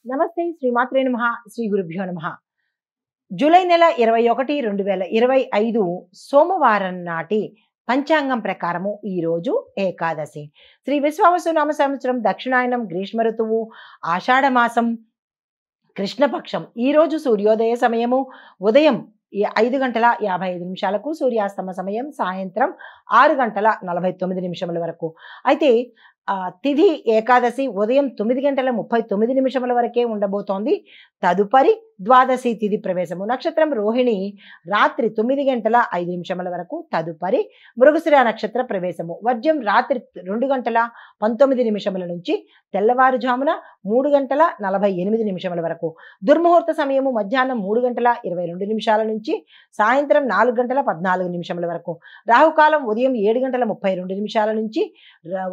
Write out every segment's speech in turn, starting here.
నమస్తే శ్రీమాత్రే నమః శ్రీ గురుభ్యో నమః. జూలై నెల 21, 2025 సోమవారం నాటి పంచాంగం ప్రకారము ఈరోజు ఏకాదశి. శ్రీ విశ్వావసు నామ సంవత్సరం దక్షిణాయనం గ్రీష్మ ఋతువు ఆషాఢ మాసం కృష్ణపక్షం. ఈరోజు సూర్యోదయ సమయము ఉదయం 5:55 సూర్యాస్తమ సమయం సాయంత్రం 6:49 వరకు. అయితే తిథి ఏకాదశి ఉదయం 9:39 వరకే ఉండబోతోంది. తదుపరి ద్వాదశి తిథి ప్రవేశము. నక్షత్రం రోహిణి రాత్రి 9:05 వరకు. తదుపరి మృగశిర నక్షత్ర ప్రవేశము. వర్జ్యం రాత్రి 2:19 నుంచి తెల్లవారుజామున 3:48 వరకు. దుర్ముహూర్త సమయము మధ్యాహ్నం 3:22 నుంచి సాయంత్రం 4:14 వరకు. రాహుకాలం ఉదయం 7:32 నుంచి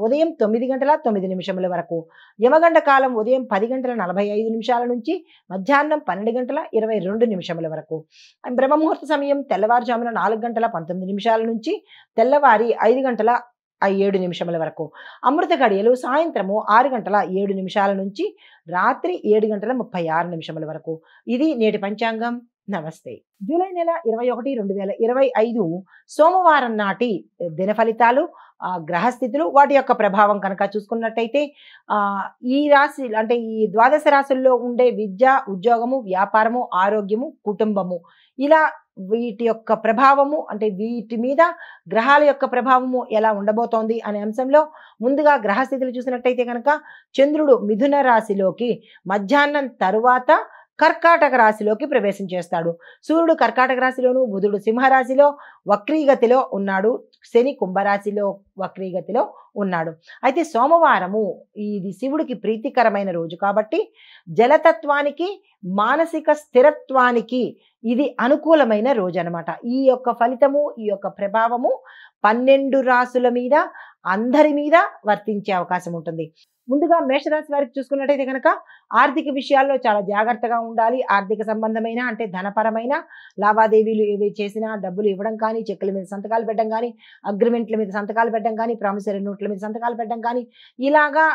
ఉదయం 9:09 వరకు. యమగండ కాలం ఉదయం 10:45 నుంచి మధ్యాహ్నం 12:22 వరకు. బ్రహ్మముహూర్త సమయం తెల్లవారుజామున 4:19 నుంచి తెల్లవారి 5:07 వరకు. అమృత గడియలు సాయంత్రము 6:07 నుంచి రాత్రి 7:36 వరకు. ఇది నేటి పంచాంగం. నమస్తే. జూలై నెల 21, 2025 సోమవారం నాటి దిన ఫలితాలు, గ్రహస్థితులు, వాటి యొక్క ప్రభావం కనుక చూసుకున్నట్టయితే ఈ రాశి అంటే ఈ ద్వాదశ రాశుల్లో ఉండే విద్య, ఉద్యోగము, వ్యాపారము, ఆరోగ్యము, కుటుంబము, ఇలా వీటి యొక్క ప్రభావము అంటే వీటి మీద గ్రహాల యొక్క ప్రభావము ఎలా ఉండబోతోంది అనే అంశంలో ముందుగా గ్రహస్థితులు చూసినట్టయితే కనుక చంద్రుడు మిథున రాశిలోకి మధ్యాహ్నం తరువాత కర్కాటక రాశిలోకి ప్రవేశం చేస్తాడు. సూర్యుడు కర్కాటక రాశిలోను, బుధుడు సింహరాశిలో వక్రీగతిలో ఉన్నాడు, శని కుంభరాశిలో వక్రీగతిలో ఉన్నాడు. అయితే సోమవారము ఇది శివుడికి ప్రీతికరమైన రోజు కాబట్టి జలతత్వానికి, మానసిక స్థిరత్వానికి ఇది అనుకూలమైన రోజు అనమాట. ఈ యొక్క ఫలితము, ఈ యొక్క ప్రభావము 12 రాశుల మీద అందరి మీద వర్తించే అవకాశం ఉంటుంది. ముందుగా మేషరాశి వారికి చూసుకున్నట్టయితే కనుక ఆర్థిక విషయాల్లో చాలా జాగ్రత్తగా ఉండాలి. ఆర్థిక సంబంధమైన అంటే ధనపరమైన లావాదేవీలు ఏవి చేసినా డబ్బులు ఇవ్వడం కానీ, చెక్కుల మీద సంతకాలు పెట్టడం కానీ, అగ్రిమెంట్ల మీద సంతకాలు పెట్టడం కానీ, ప్రామిసరీ నోట్ల మీద సంతకాలు పెట్టడం కానీ, ఇలాగా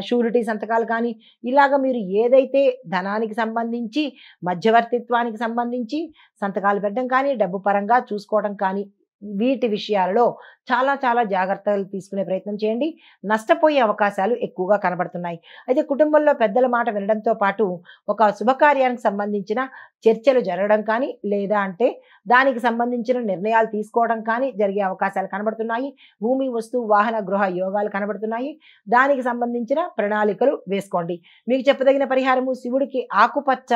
షూరిటీ సంతకాలు కానీ, ఇలాగా మీరు ఏదైతే ధనానికి సంబంధించి మధ్యవర్తిత్వానికి సంబంధించి సంతకాలు పెట్టడం కానీ, డబ్బు పరంగా చూసుకోవడం కానీ, వీటి విషయాలలో చాలా చాలా జాగ్రత్తలు తీసుకునే ప్రయత్నం చేయండి. నష్టపోయే అవకాశాలు ఎక్కువగా కనబడుతున్నాయి. అయితే కుటుంబంలో పెద్దల మాట వినడంతో పాటు ఒక శుభకార్యానికి సంబంధించిన చర్చలు జరగడం కానీ, లేదా అంటే దానికి సంబంధించిన నిర్ణయాలు తీసుకోవడం కానీ జరిగే అవకాశాలు కనబడుతున్నాయి. భూమి, వస్తు, వాహన, గృహ యోగాలు కనబడుతున్నాయి. దానికి సంబంధించిన ప్రణాళికలు వేసుకోండి. మీకు చెప్పదగిన పరిహారము శివుడికి ఆకుపచ్చ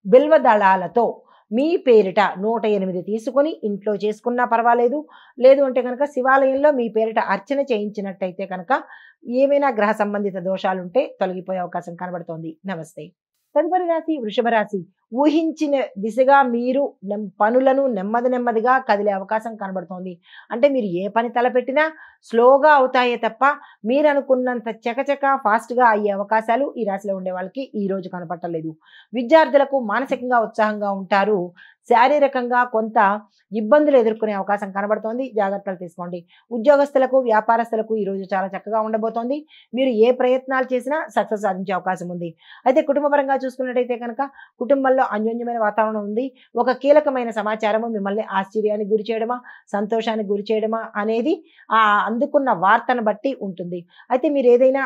బిల్వ దళాలతో మీ పేరిట 108 తీసుకొని ఇంట్లో చేసుకున్నా పర్వాలేదు. లేదు అంటే కనుక శివాలయంలో మీ పేరిట అర్చన చేయించినట్టయితే కనుక ఏమైనా గ్రహ సంబంధిత దోషాలుంటే తొలగిపోయే అవకాశం కనబడుతోంది. నమస్తే. తదుపరి రాశి వృషభ రాశి. ఊహించిన దిశగా మీరు పనులను నెమ్మదిగా కదిలే అవకాశం కనబడుతోంది. అంటే మీరు ఏ పని తలపెట్టినా స్లోగా అవుతాయే తప్ప మీరు అనుకున్నంత చకచక ఫాస్ట్గా అయ్యే అవకాశాలు ఈ రాశిలో ఉండే వాళ్ళకి ఈ రోజు కనపడలేదు. విద్యార్థులకు మానసికంగా ఉత్సాహంగా ఉంటారు. శారీరకంగా కొంత ఇబ్బందులు ఎదుర్కొనే అవకాశం కనబడుతోంది. జాగ్రత్తలు తీసుకోండి. ఉద్యోగస్తులకు, వ్యాపారస్తులకు ఈరోజు చాలా చక్కగా ఉండబోతోంది. మీరు ఏ ప్రయత్నాలు చేసినా సక్సెస్ సాధించే అవకాశం ఉంది. అయితే కుటుంబపరంగా చూసుకున్నట్టయితే కనుక కుటుంబంలో అన్యోన్యమైన వాతావరణం ఉంది. ఒక కీలకమైన సమాచారము మిమ్మల్ని ఆశ్చర్యానికి గురి చేయడమా, సంతోషానికి గురి చేయడమా అనేది అందుకున్న వార్తను బట్టి ఉంటుంది. అయితే మీరు ఏదైనా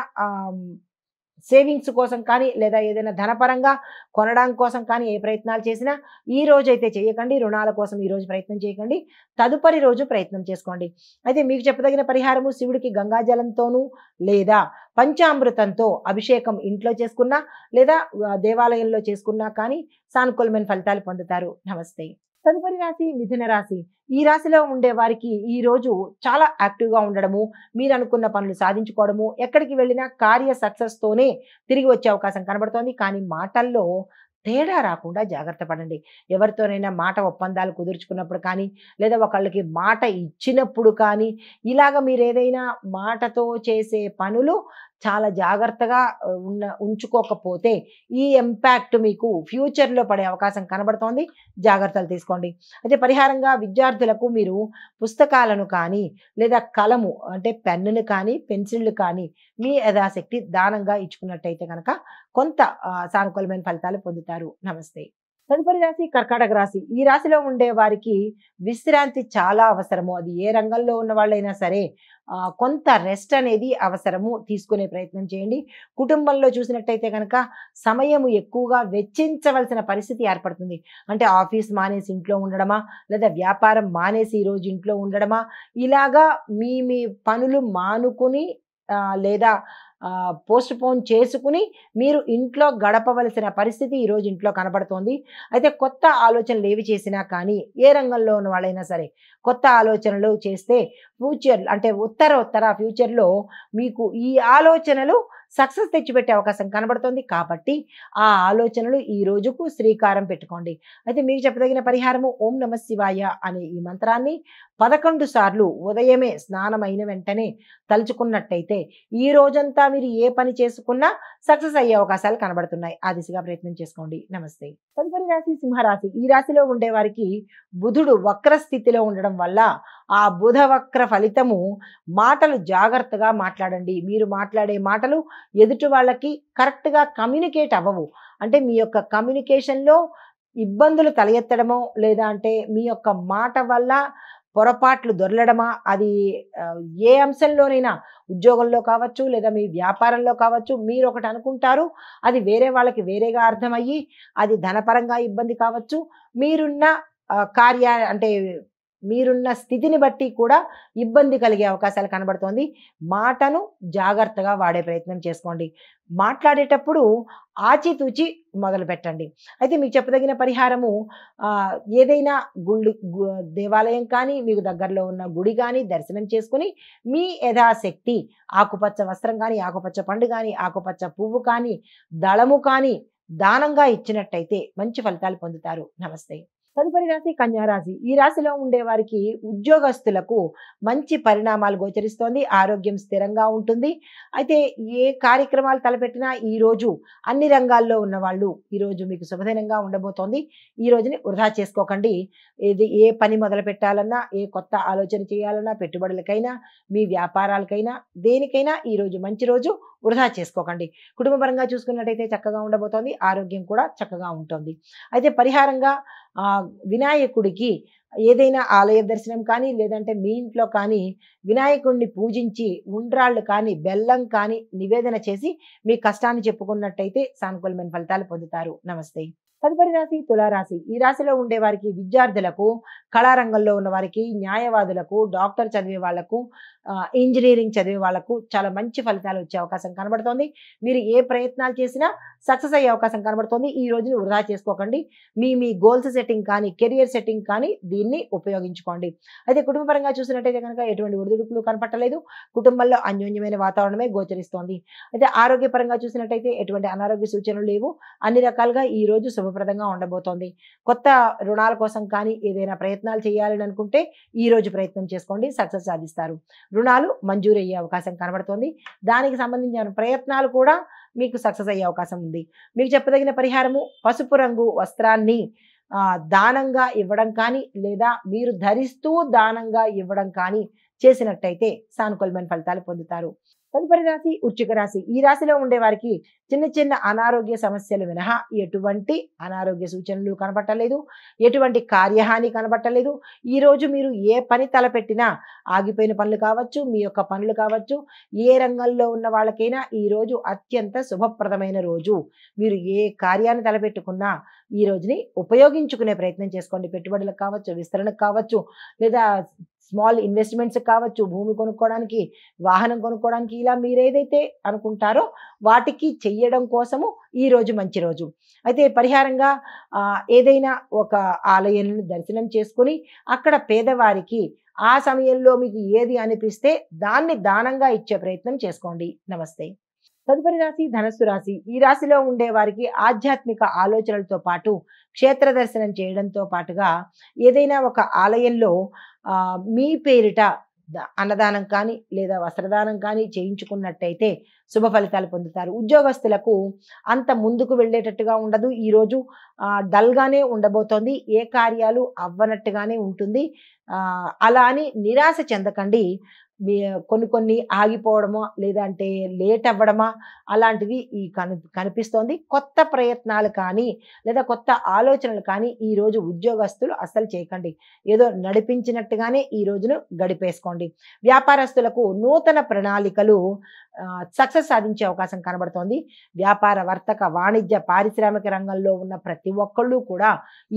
సేవింగ్స్ కోసం కానీ, లేదా ఏదైనా ధనపరంగా కొనడం కోసం కానీ ఏ ప్రయత్నాలు చేసినా ఈ రోజు అయితే చేయకండి. రుణాల కోసం ఈ రోజు ప్రయత్నం చేయకండి. తదుపరి రోజు ప్రయత్నం చేసుకోండి. అయితే మీకు చెప్పదగిన పరిహారము శివుడికి గంగాజలంతోనూ లేదా పంచామృతంతో అభిషేకం ఇంట్లో చేసుకున్నా లేదా దేవాలయంలో చేసుకున్నా కానీ సానుకూలమైన ఫలితాలు పొందుతారు. నమస్తే. తదుపరి రాశి మిథున రాశి. ఈ రాశిలో ఉండే వారికి ఈ రోజు చాలా యాక్టివ్గా ఉండడము, మీరు అనుకున్న పనులు సాధించుకోవడము, ఎక్కడికి వెళ్ళినా కార్య సక్సెస్తోనే తిరిగి వచ్చే అవకాశం కనబడుతోంది. కానీ మాటల్లో తేడా రాకుండా జాగ్రత్త పడండి. ఎవరితోనైనా మాట ఒప్పందాలు కుదుర్చుకున్నప్పుడు కానీ, లేదా ఒకళ్ళకి మాట ఇచ్చినప్పుడు కానీ, ఇలాగ మీరు ఏదైనా మాటతో చేసే పనులు చాలా జాగ్రత్తగా ఉంచుకోకపోతే ఈ ఇంపాక్ట్ మీకు ఫ్యూచర్లో పడే అవకాశం కనబడుతోంది. జాగ్రత్తలు తీసుకోండి. అయితే పరిహారంగా విద్యార్థులకు మీరు పుస్తకాలను కానీ లేదా కలము అంటే పెన్నును కానీ పెన్సిళ్ళు కానీ మీ యథాశక్తి దానంగా ఇచ్చుకున్నట్టయితే కనుక కొంత సానుకూలమైన ఫలితాలు పొందుతారు. నమస్తే. తదుపరి రాశి కర్కాటక రాశి. ఈ రాశిలో ఉండే వారికి విశ్రాంతి చాలా అవసరము. అది ఏ రంగంలో ఉన్న వాళ్ళైనా సరే కొంత రెస్ట్ అనేది అవసరము. తీసుకునే ప్రయత్నం చేయండి. కుటుంబంలో చూసినట్టయితే కనుక సమయము ఎక్కువగా వెచ్చించవలసిన పరిస్థితి ఏర్పడుతుంది. అంటే ఆఫీస్ మానేసి ఇంట్లో ఉండడమా, లేదా వ్యాపారం మానేసి ఈరోజు ఇంట్లో ఉండడమా, ఇలాగా మీ మీ పనులు మానుకుని లేదా పోస్ట్‌పోన్ చేసుకుని మీరు ఇంట్లో గడపవలసిన పరిస్థితి ఈరోజు ఇంట్లో కనబడుతోంది. అయితే కొత్త ఆలోచనలు ఏవి చేసినా కానీ ఏ రంగంలో ఉన్న వాళ్ళైనా సరే కొత్త ఆలోచనలు చేస్తే ఫ్యూచర్ అంటే ఉత్తర ఫ్యూచర్‌లో మీకు ఈ ఆలోచనలు సక్సెస్ తెచ్చిపెట్టే అవకాశం కనబడుతోంది. కాబట్టి ఆ ఆలోచనలు ఈ రోజుకు శ్రీకారం పెట్టుకోండి. అయితే మీకు చెప్పదగిన పరిహారము ఓం నమః శివాయ అనే ఈ మంత్రాన్ని 11 సార్లు ఉదయమే స్నానం అయిన వెంటనే తలుచుకున్నట్టయితే ఈ రోజంతా మీరు ఏ పని చేసుకున్నా సక్సెస్ అయ్యే అవకాశాలు కనబడుతున్నాయి. ఆ దిశగా ప్రయత్నం చేసుకోండి. నమస్తే. తదుపరి రాశి సింహరాశి. ఈ రాశిలో ఉండే వారికి బుధుడు వక్ర స్థితిలో ఉండడం వల్ల ఆ బుధ వక్ర ఫలితము మాటలు జాగ్రత్తగా మాట్లాడండి. మీరు మాట్లాడే మాటలు ఎదుటి వాళ్ళకి కరెక్ట్‌గా కమ్యూనికేట్ అవ్వవు. అంటే మీ యొక్క కమ్యూనికేషన్‌లో ఇబ్బందులు తలెత్తడమో లేదా అంటే మీ యొక్క మాట వల్ల పొరపాట్లు దొర్లడమా అది ఏ అంశంలోనైనా ఉద్యోగంలో కావచ్చు లేదా మీ వ్యాపారంలో కావచ్చు మీరు ఒకటి అనుకుంటారు అది వేరే వాళ్ళకి వేరేగా అర్థమయ్యి అది ధనపరంగా ఇబ్బంది కావచ్చు మీరున్న అంటే మీరున్న స్థితిని బట్టి కూడా ఇబ్బంది కలిగే అవకాశాలు కనబడుతోంది. మాటను జాగ్రత్తగా వాడే ప్రయత్నం చేసుకోండి. మాట్లాడేటప్పుడు ఆచితూచి మొదలుపెట్టండి. అయితే మీకు చెప్పదగిన పరిహారము ఏదైనా దేవాలయం కానీ మీకు దగ్గరలో ఉన్న గుడి కానీ దర్శనం చేసుకుని మీ యథాశక్తి ఆకుపచ్చ వస్త్రం కానీ ఆకుపచ్చ పండు కానీ ఆకుపచ్చ పువ్వు కానీ దళము కానీ దానంగా ఇచ్చినట్టయితే మంచి ఫలితాలు పొందుతారు. నమస్తే. తదుపరి రాశి కన్యా రాశి. ఈ రాశిలో ఉండే వారికి ఉద్యోగస్తులకు మంచి పరిణామాలు గోచరిస్తోంది. ఆరోగ్యం స్థిరంగా ఉంటుంది. అయితే ఏ కార్యక్రమాలు తలపెట్టినా ఈరోజు అన్ని రంగాల్లో ఉన్నవాళ్ళు ఈరోజు మీకు శుభదినంగా ఉండబోతోంది. ఈ రోజుని వృధా చేసుకోకండి. ఏ పని మొదలు పెట్టాలన్నా ఏ కొత్త ఆలోచన చేయాలన్నా పెట్టుబడులకైనా మీ వ్యాపారాలకైనా దేనికైనా ఈరోజు మంచి రోజు. వృధా చేసుకోకండి. కుటుంబపరంగా చూసుకున్నట్టయితే చక్కగా ఉండబోతోంది. ఆరోగ్యం కూడా చక్కగా ఉంటుంది. అయితే పరిహారంగా వినాయకుడికి ఏదైనా ఆలయ దర్శనం కానీ లేదంటే మీ ఇంట్లో కానీ వినాయకుడిని పూజించి ఉండ్రాళ్ళు కానీ బెల్లం కానీ నివేదన చేసి మీ కష్టాన్ని చెప్పుకున్నట్టయితే సానుకూలమైన ఫలితాలు పొందుతారు. నమస్తే. తదుపరి రాశి తులారాశి. ఈ రాశిలో ఉండే వారికి విద్యార్థులకు కళారంగంలో ఉన్న వారికి న్యాయవాదులకు డాక్టర్ చదివే వాళ్లకు ఇంజనీరింగ్ చదివే వాళ్లకు చాలా మంచి ఫలితాలు వచ్చే అవకాశం కనబడుతోంది. మీరు ఏ ప్రయత్నాలు చేసినా సక్సెస్ అయ్యే అవకాశం కనబడుతోంది. ఈ రోజుని వృధా చేసుకోకండి. మీ గోల్స్ సెట్టింగ్ కానీ కెరియర్ సెట్టింగ్ కానీ దీన్ని ఉపయోగించుకోండి. అయితే కుటుంబపరంగా చూసినట్టయితే కనుక ఎటువంటి ఒడిదుడుకులు కనపట్టలేదు. కుటుంబంలో అన్యోన్యమైన వాతావరణమే గోచరిస్తోంది. అయితే ఆరోగ్యపరంగా చూసినట్టయితే ఎటువంటి అనారోగ్య సూచనలు లేవు. అన్ని రకాలుగా ఈ రోజు శుభప్రదంగా ఉండబోతోంది. కొత్త రుణాల కోసం కానీ ఏదైనా ప్రయత్నాలు చేయాలని అనుకుంటే ఈ రోజు ప్రయత్నం చేసుకోండి. సక్సెస్ సాధిస్తారు. రుణాలు మంజూరు అయ్యే అవకాశం కనబడుతోంది. దానికి సంబంధించిన ప్రయత్నాలు కూడా మీకు సక్సెస్ అయ్యే అవకాశం ఉంది. మీకు చెప్పదగిన పరిహారము పసుపు రంగు వస్త్రాన్ని దానంగా ఇవ్వడం కానీ లేదా మీరు ధరిస్తూ దానంగా ఇవ్వడం కానీ చేసినట్టయితే సానుకూలమైన ఫలితాలు పొందుతారు. తదుపరి రాశి వృశ్చిక రాశి. ఈ రాశిలో ఉండే వారికి చిన్న చిన్న అనారోగ్య సమస్యలు మినహా ఎటువంటి అనారోగ్య సూచనలు కనబట్టలేదు. ఎటువంటి కార్యహాని కనబట్టలేదు. ఈరోజు మీరు ఏ పని తలపెట్టినా ఆగిపోయిన పనులు కావచ్చు మీ యొక్క పనులు కావచ్చు ఏ రంగంలో ఉన్న వాళ్ళకైనా ఈరోజు అత్యంత శుభప్రదమైన రోజు. మీరు ఏ కార్యాన్ని తలపెట్టుకున్నా ఈ రోజుని ఉపయోగించుకునే ప్రయత్నం చేసుకోండి. పెట్టుబడులకు కావచ్చు విస్తరణకు కావచ్చు లేదా స్మాల్ ఇన్వెస్ట్మెంట్స్ కావచ్చు భూమి కొనుక్కోవడానికి వాహనం కొనుక్కోవడానికి ఇలా మీరు ఏదైతే అనుకుంటారో వాటికి చెయ్యడం కోసము ఈ రోజు మంచి రోజు. అయితే పరిహారంగా ఏదైనా ఒక ఆలయాన్ని దర్శనం చేసుకుని అక్కడ పేదవారికి ఆ సమయంలో మీకు ఏది అనిపిస్తే దాన్ని దానంగా ఇచ్చే ప్రయత్నం చేసుకోండి. నమస్తే. తదుపరి రాశి ధనస్సు రాశి. ఈ రాశిలో ఉండే వారికి ఆధ్యాత్మిక ఆలోచనలతో పాటు క్షేత్ర దర్శనం చేయడంతో పాటుగా ఏదైనా ఒక ఆలయంలో మీ పేరిట అన్నదానం కానీ లేదా వస్త్రదానం కానీ చేయించుకున్నట్టయితే శుభ ఫలితాలు పొందుతారు. ఉద్యోగస్తులకు అంత ముందుకు వెళ్ళేటట్టుగా ఉండదు. ఈరోజు డల్గానే ఉండబోతోంది. ఏ కార్యాలు అవ్వనట్టుగానే ఉంటుంది. అలా అని నిరాశ చెందకండి. కొన్ని కొన్ని ఆగిపోవడమో లేదంటే లేట్ అవ్వడమా అలాంటివి కనిపిస్తోంది. కొత్త ప్రయత్నాలు కానీ లేదా కొత్త ఆలోచనలు కానీ ఈరోజు ఉద్యోగస్తులు అస్సలు చేయకండి. ఏదో నడిపించినట్టుగానే ఈ రోజును గడిపేసుకోండి. వ్యాపారస్తులకు నూతన ప్రణాళికలు సక్సెస్ సాధించే అవకాశం కనబడుతోంది. వ్యాపార వర్తక వాణిజ్య పారిశ్రామిక రంగంలో ఉన్న ప్రతి ఒక్కళ్ళు కూడా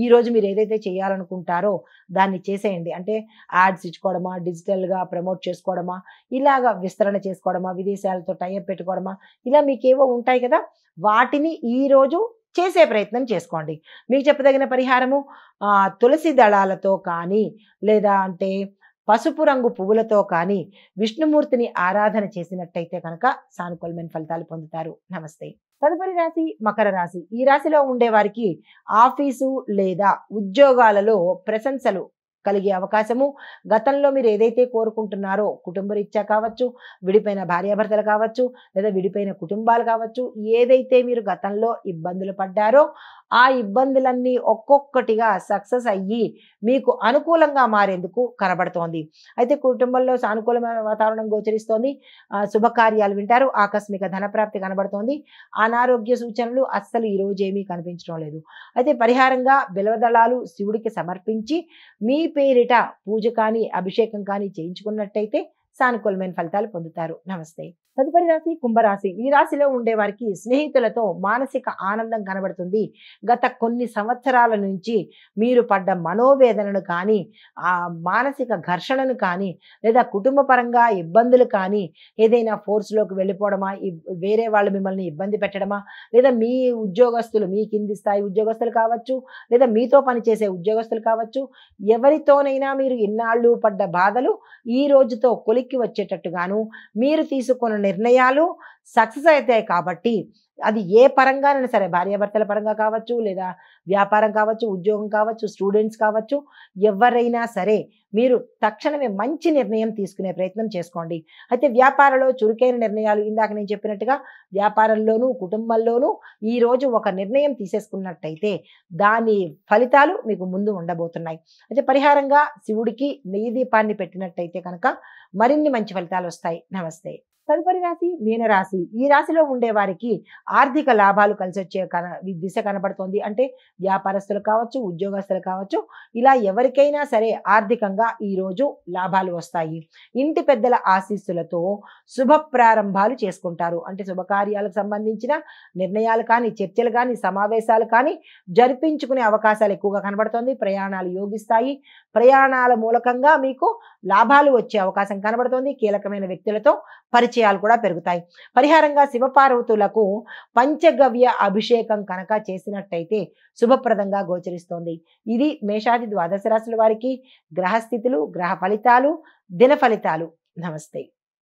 ఈరోజు మీరు ఏదైతే చేయాలనుకుంటారో దాన్ని చేసేయండి. అంటే యాడ్స్ ఇచ్చుకోవడమా, డిజిటల్గా ప్రమోట్ చేసుకోవడమా, ఇలాగా విస్తరణ చేసుకోవడమా, విదేశాలతో టైఅప్ పెట్టుకోవడమా, ఇలా మీకేవో ఉంటాయి కదా, వాటిని ఈరోజు చేసే ప్రయత్నం చేసుకోండి. మీకు చెప్పదగిన పరిహారము తులసి దళాలతో కానీ లేదా అంటే పసుపు రంగు పువ్వులతో కానీ విష్ణుమూర్తిని ఆరాధన చేసినట్టయితే కనుక సానుకూలమైన ఫలితాలు పొందుతారు. నమస్తే. తదుపరి రాశి మకర రాశి. ఈ రాశిలో ఉండే వారికి ఆఫీసు లేదా ఉద్యోగాలలో ప్రశంసలు కలిగే అవకాశము, గతంలో మీరు ఏదైతే కోరుకుంటున్నారో కుటుంబరీత్యా కావచ్చు, విడిపోయిన భార్యాభర్తలు కావచ్చు, లేదా విడిపోయిన కుటుంబాలు కావచ్చు, ఏదైతే మీరు గతంలో ఇబ్బందులు పడ్డారో ఆ ఇబ్బందులన్నీ ఒక్కొక్కటిగా సక్సెస్ అయ్యి మీకు అనుకూలంగా మారేందుకు కనబడుతోంది. అయితే కుటుంబంలో సానుకూలమైన వాతావరణం గోచరిస్తోంది. శుభకార్యాలు వింటారు. ఆకస్మిక ధనప్రాప్తి కనబడుతోంది. అనారోగ్య సూచనలు అస్సలు ఈరోజు ఏమీ కనిపించడం లేదు. అయితే పరిహారంగా బిల్వదళాలు శివుడికి సమర్పించి మీ పేరిట పూజ కానీ అభిషేకం కానీ చేయించుకున్నట్టయితే సానుకూలమైన ఫలితాలు పొందుతారు. నమస్తే. తదుపరి రాశి కుంభరాశి. ఈ రాశిలో ఉండే వారికి స్నేహితులతో మానసిక ఆనందం కనబడుతుంది. గత కొన్ని సంవత్సరాల నుంచి మీరు పడ్డ మనోవేదనను కానీ మానసిక ఘర్షణను కానీ లేదా కుటుంబ పరంగా ఇబ్బందులు కానీ ఏదైనా ఫోర్స్లోకి వెళ్ళిపోవడమా, వేరే వాళ్ళు మిమ్మల్ని ఇబ్బంది పెట్టడమా, లేదా మీ ఉద్యోగస్తులు మీ కింది స్థాయి ఉద్యోగస్తులు కావచ్చు లేదా మీతో పనిచేసే ఉద్యోగస్తులు కావచ్చు, ఎవరితోనైనా మీరు ఇన్నాళ్ళు పడ్డ బాధలు ఈ రోజుతో కొలిక్కి వచ్చేటట్టుగాను మీరు తీసుకున్న నిర్ణయాలు సక్సెస్ అవుతాయి. కాబట్టి అది ఏ పరంగానైనా సరే, భార్యాభర్తల పరంగా కావచ్చు లేదా వ్యాపారం కావచ్చు, ఉద్యోగం కావచ్చు, స్టూడెంట్స్ కావచ్చు, ఎవరైనా సరే మీరు తక్షణమే మంచి నిర్ణయం తీసుకునే ప్రయత్నం చేసుకోండి. అయితే వ్యాపారంలో చురుకైన నిర్ణయాలు ఇందాక నేను చెప్పినట్టుగా వ్యాపారంలోనూ కుటుంబంలోనూ ఈరోజు ఒక నిర్ణయం తీసేసుకున్నట్టయితే దాని ఫలితాలు మీకు ముందు ఉండబోతున్నాయి. అయితే పరిహారంగా శివుడికి నెయ్యి దీపాన్ని పెట్టినట్టయితే కనుక మరిన్ని మంచి ఫలితాలు వస్తాయి. నమస్తే. తదుపరి రాశి మీనరాశి. ఈ రాశిలో ఉండే వారికి ఆర్థిక లాభాలు కలిసి వచ్చే దిశ కనబడుతోంది. అంటే వ్యాపారస్తులు కావచ్చు, ఉద్యోగస్తులు కావచ్చు, ఇలా ఎవరికైనా సరే ఆర్థికంగా ఈరోజు లాభాలు వస్తాయి. ఇంటి పెద్దల ఆశీస్సులతో శుభ ప్రారంభాలు చేసుకుంటారు. అంటే శుభకార్యాలకు సంబంధించిన నిర్ణయాలు కానీ, చర్చలు కానీ, సమావేశాలు కానీ జరిపించుకునే అవకాశాలు ఎక్కువగా కనబడుతోంది. ప్రయాణాలు యోగిస్తాయి. ప్రయాణాల మూలకంగా మీకు లాభాలు వచ్చే అవకాశం కనబడుతోంది. కీలకమైన వ్యక్తులతో పరిచయాలు కూడా పెరుగుతాయి. పరిహారంగా శివపార్వతులకు పంచగవ్య అభిషేకం కనుక చేసినట్టయితే శుభప్రదంగా గోచరిస్తోంది. ఇది మేషాది ద్వాదశ రాశుల వారికి గ్రహస్థితులు, గ్రహ ఫలితాలు, దిన ఫలితాలు. నమస్తే.